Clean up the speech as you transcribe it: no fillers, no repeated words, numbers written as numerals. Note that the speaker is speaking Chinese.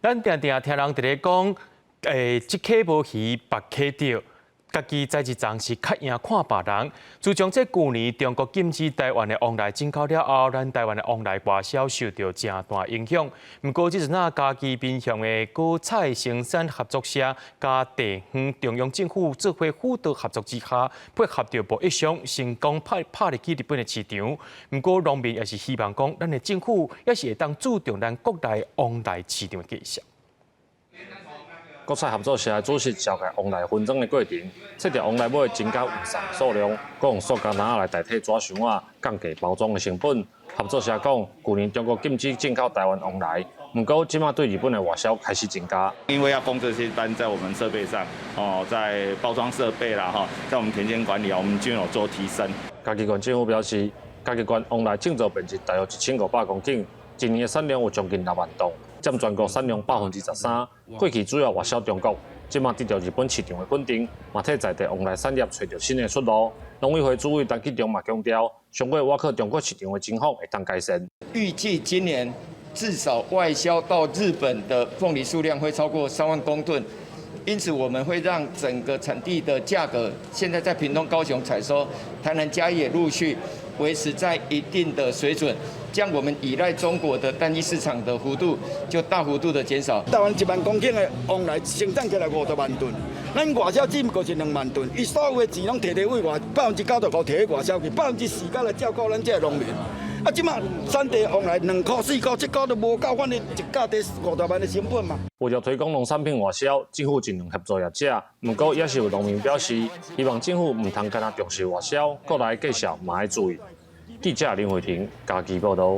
咱定定听人伫咧讲，一溪无鱼别溪钓，家己在一桩是较赢看别人。自从这去年中国禁止台湾的往来进口了后，咱台湾的往来外销受到正大影响。不过，即阵啊，家己面向的果菜生产合作社加地方中央政府做伙辅导合作之下，配合着贸易商成功拍入去日本的市场。不过，农民也是希望讲，咱的政府也是会当注重咱国内往来市场的介绍。国菜合作社主席召开往来分装的过程，测定往来买增加有送数量，佮用塑胶袋来代替纸箱啊，降低包装的成本。合作社讲，去年中国禁止进口台湾往来，不过即马对日本的外销开始增加。因为要供这些单在我们设备上，在包装设备啦，在我们田间管理啊，我们均有做提升。嘉义县政府表示，嘉义县往来净造面积大约1500公顷，今年的产量有将近6万吨。占全国产量13%，过去主要外销中国，即马得到日本市场的肯定，嘛替在地往来产业找到新的出路。农委会主委陈启忠嘛强调，上月挖克中国市场的情况会当改善。预计今年至少外销到日本的凤梨数量会超过3万公吨，因此我们会让整个产地的价格，现在在屏东、高雄采收，台南、嘉义也陆续维持在一定的水准。这样我们依赖中国的单一市场的幅度就大幅度的减少。台湾1万公顷的往来生产起来50万吨，咱外销只不过是2万吨，伊所有的钱拢摕伫为外，95%摕去外销去，4%才来照顾咱这个农民。啊，即马产地往来2块、4块、7块都无够，反正一价得50万的成本嘛。为了推广农产品外销，政府尽量协助业者，不过也是有农民表示，希望政府唔通干那重视外销，国内介绍嘛要注意。记者林慧婷，嘉义报道。